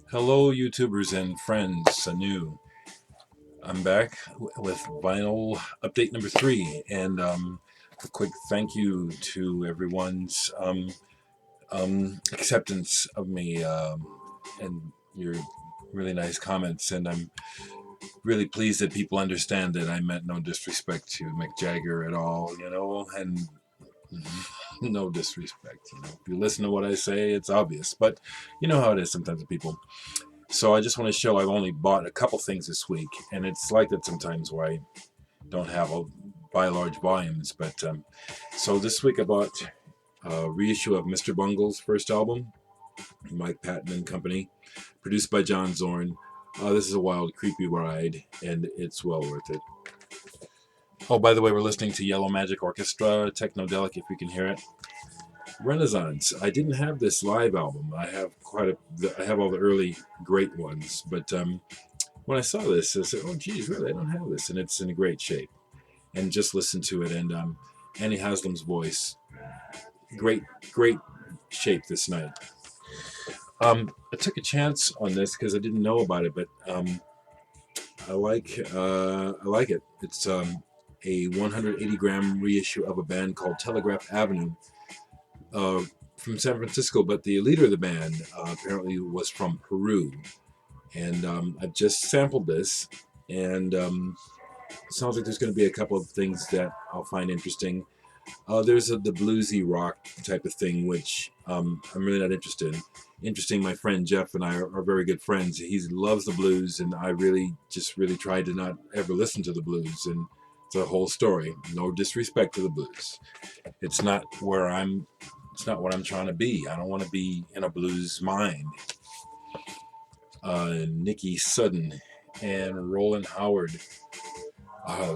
Hello, YouTubers and friends anew. I'm back with vinyl update number 3, and a quick thank you to everyone's acceptance of me and your really nice comments. And I'm really pleased that people understand that I meant no disrespect to Mick Jagger at all, and no disrespect. If you listen to what I say, it's obvious, but you know how it is sometimes with people. So I just want to show I've only bought a couple things this week, and it's like that sometimes where I don't have buy large volumes. But so this week I bought a reissue of Mr. Bungles' first album, Mike Patton and Company, produced by John Zorn. This is a wild, creepy ride, and it's well worth it. Oh, by the way, we're listening to Yellow Magic Orchestra, Technodelic, if you can hear it. Renaissance. I didn't have this live album. I have I have all the early great ones, but when I saw this, I said, "Oh, geez, really? I don't have this," and it's in great shape. And just listen to it, and Annie Haslam's voice, great, great shape this night. I took a chance on this because I didn't know about it, but I like it. It's a 180-gram reissue of a band called Telegraph Avenue. From San Francisco, but the leader of the band apparently was from Peru. And I've just sampled this, and it sounds like there's going to be a couple of things that I'll find interesting. There's the bluesy rock type of thing, which I'm really not interested in. Interesting, my friend Jeff and I are very good friends. He loves the blues, and I really tried to not ever listen to the blues, and it's a whole story. No disrespect to the blues. It's not what I'm trying to be. I don't want to be in a blues mind. Nikki Sudden and Roland Howard.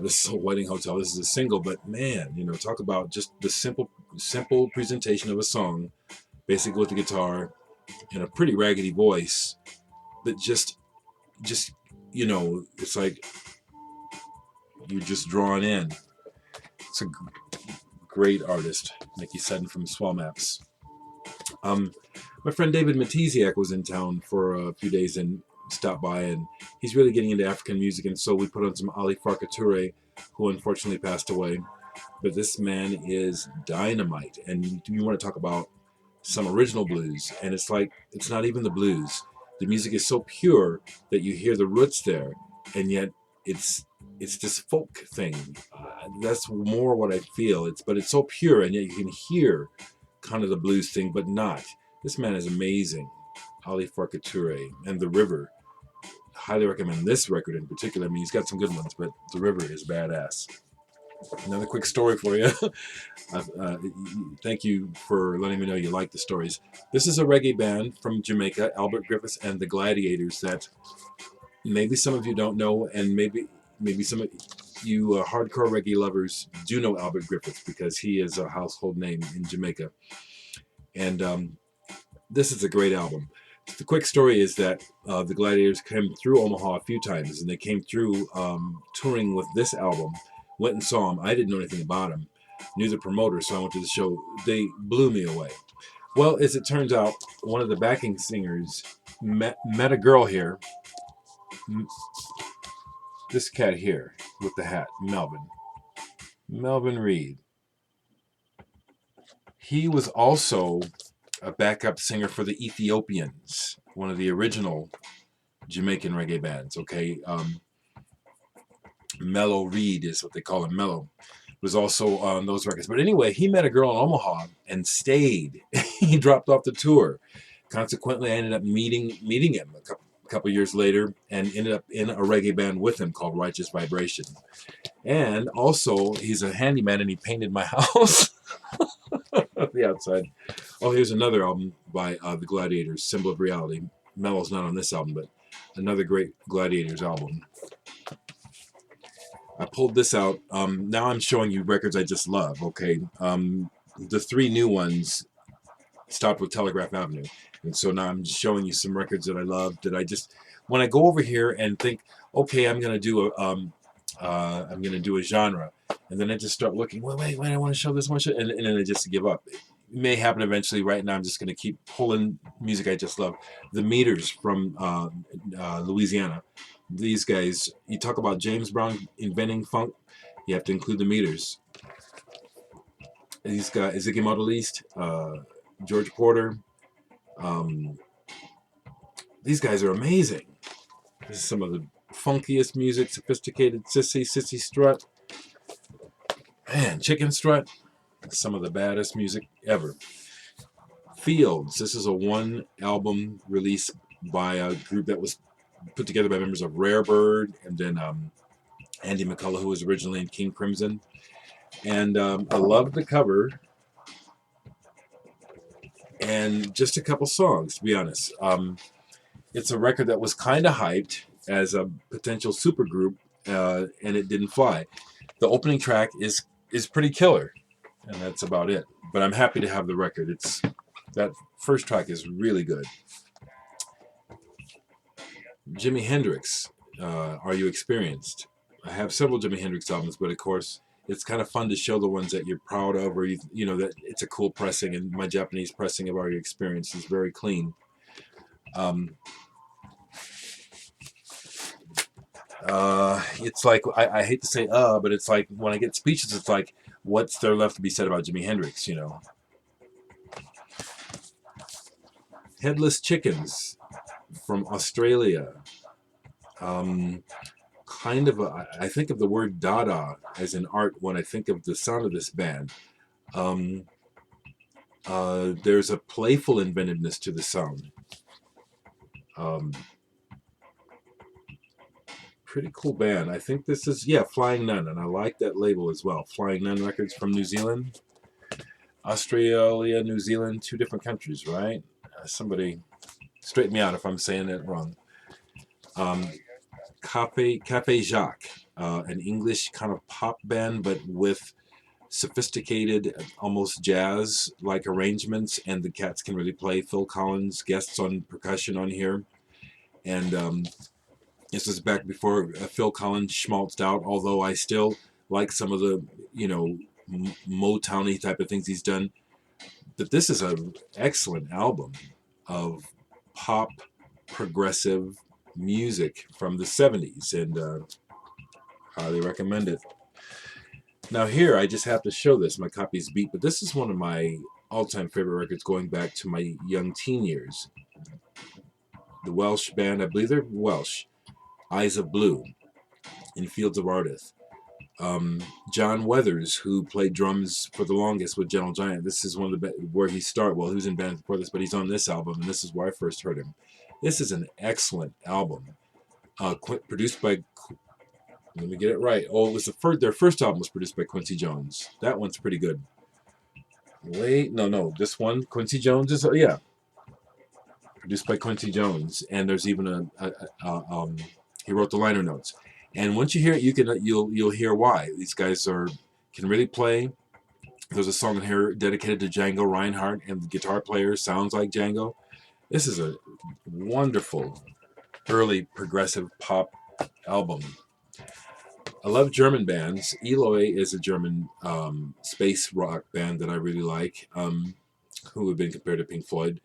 This is a wedding hotel. This is a single, but man, talk about just the simple presentation of a song, basically with the guitar and a pretty raggedy voice, that just it's like you're just drawn in. It's a great artist, Nikki Sudden from Swell Maps. My friend David Matiziak was in town for a few days and stopped by, and he's really getting into African music, and so we put on some Ali Farka Touré, who unfortunately passed away. But this man is dynamite, and you want to talk about some original blues, and it's like it's not even the blues. The music is so pure that you hear the roots there, and yet it's this folk thing. That's more what I feel. But it's so pure, and yet you can hear kind of the blues thing, but not. This man is amazing. Ali Farka Touré and The River. Highly recommend this record in particular. I mean, he's got some good ones, but The River is badass. Another quick story for you. Thank you for letting me know you like the stories. This is a reggae band from Jamaica, Albert Griffiths and the Gladiators, that maybe some of you don't know, and maybe some of you hardcore reggae lovers do know Albert Griffiths, because he is a household name in Jamaica. And this is a great album. The quick story is that the Gladiators came through Omaha a few times, and they came through touring with this album. Went and saw him. I didn't know anything about him. Knew the promoter, so I went to the show. They blew me away. Well, as it turns out, one of the backing singers met a girl here. This cat here with the hat, Melvin Reed. He was also a backup singer for the Ethiopians, one of the original Jamaican reggae bands. Okay, Mellow Reed is what they call him. Mellow was also on those records. But anyway, he met a girl in Omaha and stayed. He dropped off the tour. Consequently, I ended up meeting him a couple years later, and ended up in a reggae band with him called Righteous Vibration. And also, he's a handyman, and he painted my house. The outside. Oh, here's another album by the Gladiators, Symbol of Reality. Mellow's not on this album, but another great Gladiators album. I pulled this out. Now I'm showing you records I just love, okay? The 3 new ones stopped with Telegraph Avenue. And so now I'm just showing you some records that I love, that I just, when I go over here and think, okay, I'm going to do a genre, and then I just start looking, wait, I want to show this one, and then I just give up. may happen eventually. Right now, I'm just going to keep pulling music I just love. The Meters from Louisiana. These guys, you talk about James Brown inventing funk, you have to include the Meters. These guys, Ziggy Modelliste, George Porter. Um, these guys are amazing. This is some of the funkiest music, sophisticated Sissy Strut. Man, Chicken Strut. Some of the baddest music ever. Fields. This is a one album release by a group that was put together by members of Rare Bird and then Andy McCullough, who was originally in King Crimson. And I love the cover and just a couple songs, to be honest. It's a record that was kind of hyped as a potential supergroup, and it didn't fly. The opening track is pretty killer, and that's about it. But I'm happy to have the record. That first track is really good. Jimi Hendrix, Are You Experienced? I have several Jimi Hendrix albums, but of course, it's kind of fun to show the ones that you're proud of, or you know that it's a cool pressing. And my Japanese pressing of Are You Experienced is very clean. It's like I hate to say but it's like when I get speeches, it's like, what's there left to be said about Jimi Hendrix? You know. Headless Chickens from Australia. Kind of I think of the word Dada as in art when I think of the sound of this band. There's a playful inventiveness to the sound. Pretty cool band. I think this is, Flying Nun, and I like that label as well. Flying Nun Records from New Zealand. Australia, New Zealand, two different countries, right? Somebody straighten me out if I'm saying it wrong. Cafe Jacques, an English kind of pop band, but with sophisticated, almost jazz-like arrangements, and the cats can really play. Phil Collins, guests on percussion on here. And this was back before Phil Collins schmaltzed out, although I still like some of the, Motown-y type of things he's done. But this is an excellent album of pop, progressive music from the 70s, and highly recommend it. Now here, I just have to show this. My copy's beat, but this is one of my all-time favorite records going back to my young teen years. The Welsh band, I believe they're Welsh, Eyes of Blue, in Fields of Ardith. John Weathers, who played drums for the longest with Gentle Giant. This is one of the where he started. Well, he was in bands before this, but he's on this album, and this is where I first heard him. This is an excellent album, produced by. Let me get it right. Oh, it was their first album was produced by Quincy Jones. That one's pretty good. Wait, no, this one, Quincy Jones is produced by Quincy Jones, and there's even he wrote the liner notes. And once you hear it, you'll hear why these guys can really play. There's a song in here dedicated to Django Reinhardt, and the guitar player sounds like Django. This is a wonderful early progressive pop album. I love German bands. Eloy is a German space rock band that I really like, who have been compared to Pink Floyd.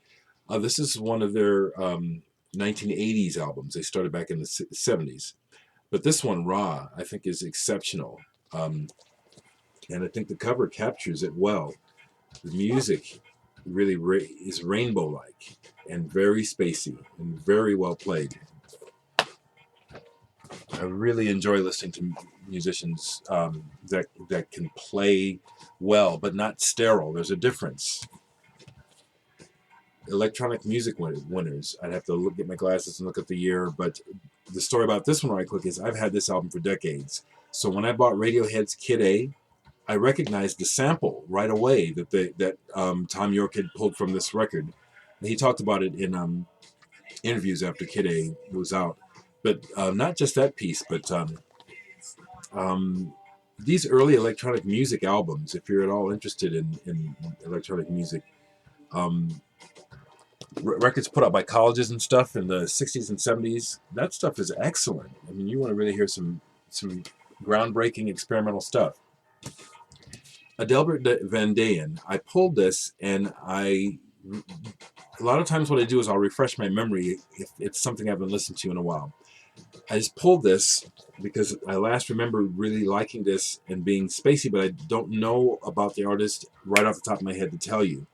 This is one of their 1980s albums. They started back in the 70s. But this one, Raw, I think is exceptional. And I think the cover captures it well. The music really is rainbow-like and very spacey and very well played. I really enjoy listening to musicians that can play well, but not sterile. There's a difference. Electronic music winners. I'd have to get my glasses and look at the year, but the story about this one right quick is I've had this album for decades. So when I bought Radiohead's Kid A, I recognized the sample right away that Tom York had pulled from this record. And he talked about it in interviews after Kid A was out. But not just that piece, but these early electronic music albums, if you're at all interested in electronic music, records put out by colleges and stuff in the 60s and 70s, that stuff is excellent. I mean, you want to really hear some groundbreaking experimental stuff. Adelbert Van Dayen. I pulled this, and a lot of times what I do is I'll refresh my memory if it's something I haven't listened to in a while. I just pulled this because I last remember really liking this and being spacey, but I don't know about the artist right off the top of my head to tell you.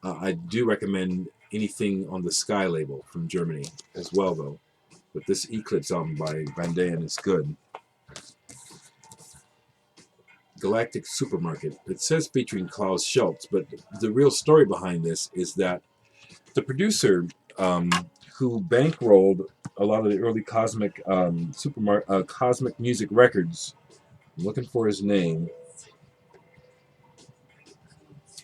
I do recommend anything on the Sky label from Germany as well, though. But this Eclipse album by Van Dayen is good. Galactic Supermarket. It says featuring Klaus Schultz, but the real story behind this is that the producer who bankrolled a lot of the early Cosmic Cosmic Music records. I'm looking for his name.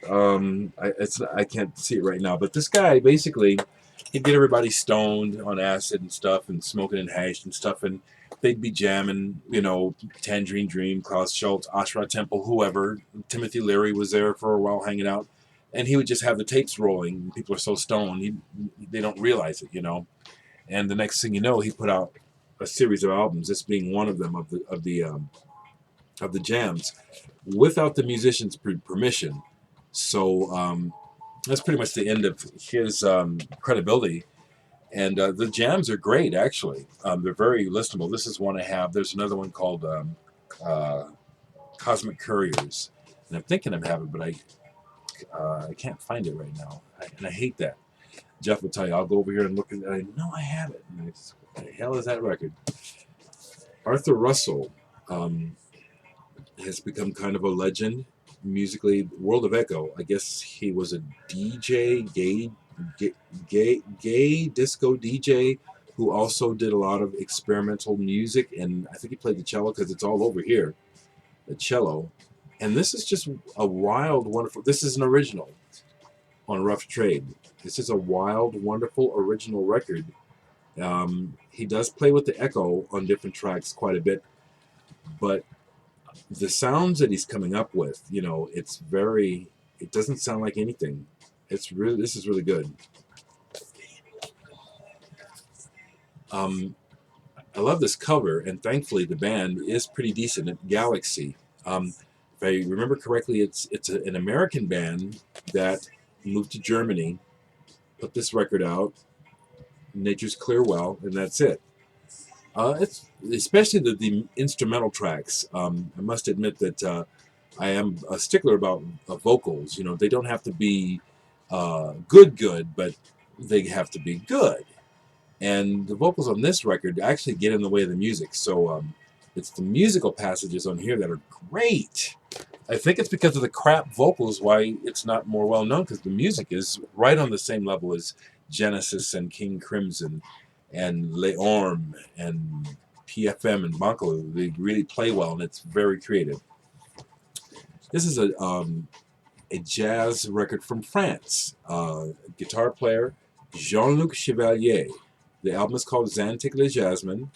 I can't see it right now, but this guy basically he'd get everybody stoned on acid and stuff, and smoking and hash and stuff, and they'd be jamming, Tangerine Dream, Klaus Schultz, Ashra Temple, whoever. Timothy Leary was there for a while hanging out, and he would just have the tapes rolling. And people are so stoned, they don't realize it. And the next thing you know, he put out a series of albums, this being one of them of the jams, without the musicians' permission. So that's pretty much the end of his credibility. And the jams are great, actually. They're very listenable. This is one I have. There's another one called Cosmic Couriers. And I'm thinking I have it, but I can't find it right now. And I hate that. Jeff will tell you, I'll go over here and look at it. I know I have it. And what the hell is that record? Arthur Russell has become kind of a legend musically. World of Echo, I guess he was a DJ, gay disco DJ who also did a lot of experimental music, and I think he played the cello because it's all over here, the cello. And this is just a wild, wonderful, this is an original on Rough Trade. This is a wild, wonderful original record. He does play with the echo on different tracks quite a bit, but the sounds that he's coming up with, it doesn't sound like anything. This is really good. I love this cover, and thankfully the band is pretty decent at Galaxy. If I remember correctly, it's an American band that moved to Germany, put this record out, Nature's Clear Well, and that's it. It's especially the instrumental tracks. I must admit that I am a stickler about vocals. They don't have to be good, but they have to be good. And the vocals on this record actually get in the way of the music. So it's the musical passages on here that are great. I think it's because of the crap vocals why it's not more well known, because the music is right on the same level as Genesis and King Crimson and Les Ormes and PFM and Bungles. They really play well, and it's very creative. This is a jazz record from France. Guitar player Jean-Luc Chevalier. The album is called Zantic Le Jasmine.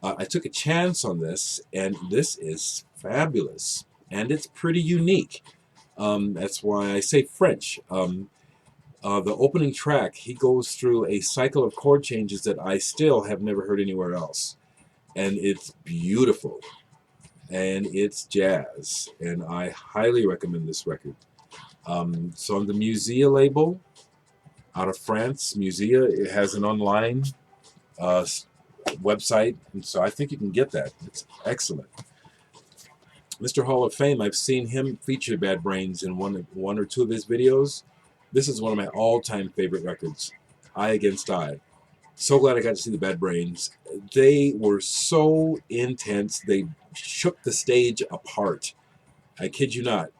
I took a chance on this, and this is fabulous, and it's pretty unique. That's why I say French. The opening track, he goes through a cycle of chord changes that I still have never heard anywhere else. And it's beautiful. And it's jazz. And I highly recommend this record. So on the Musea label, out of France, Musea, it has an online website. And so I think you can get that. It's excellent. Mr. Hall of Fame, I've seen him feature Bad Brains in one or two of his videos. This is one of my all-time favorite records, Eye Against Eye. So glad I got to see the Bad Brains. They were so intense. They shook the stage apart. I kid you not.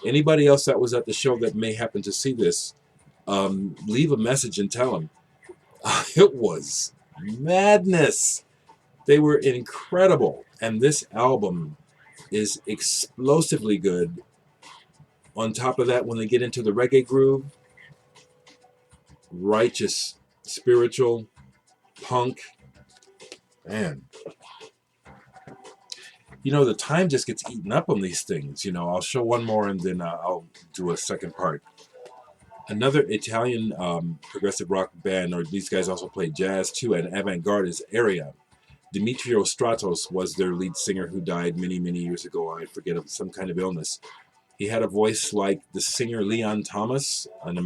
Anybody else that was at the show that may happen to see this, leave a message and tell them. It was madness. They were incredible. And this album is explosively good. On top of that, when they get into the reggae groove, righteous, spiritual, punk, man. The time just gets eaten up on these things. I'll show one more and then I'll do a second part. Another Italian progressive rock band, or these guys also play jazz too, and avant-garde, is Area. Demetrios Stratos was their lead singer, who died many, many years ago. I forget, of some kind of illness. He had a voice like the singer Leon Thomas, an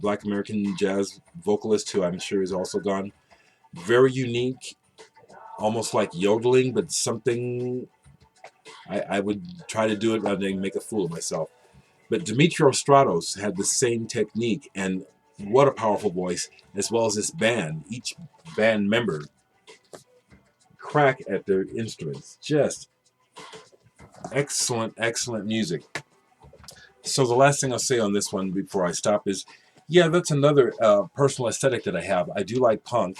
Black American jazz vocalist who I'm sure is also gone. Very unique, almost like yodeling, but something I would try to do it rather than make a fool of myself. But Dimitrios Stratos had the same technique, and what a powerful voice, as well as this band. Each band member crack at their instruments. Just excellent, excellent music. So the last thing I'll say on this one before I stop is, yeah, that's another personal aesthetic that I have. I do like punk,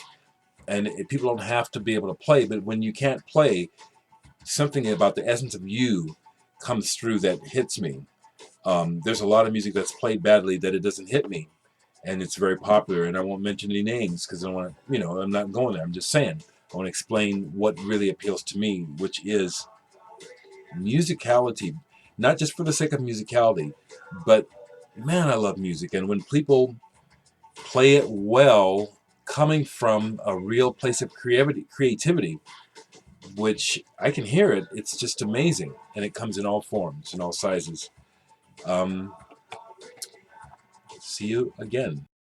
and people don't have to be able to play, but when you can't play, something about the essence of you comes through that hits me. There's a lot of music that's played badly that it doesn't hit me, and it's very popular, and I won't mention any names because I don't want to, I'm not going there. I'm just saying, I want to explain what really appeals to me, which is musicality, not just for the sake of musicality, but man, I love music. And when people play it well, coming from a real place of creativity, which I can hear it, it's just amazing. And it comes in all forms and all sizes. See you again.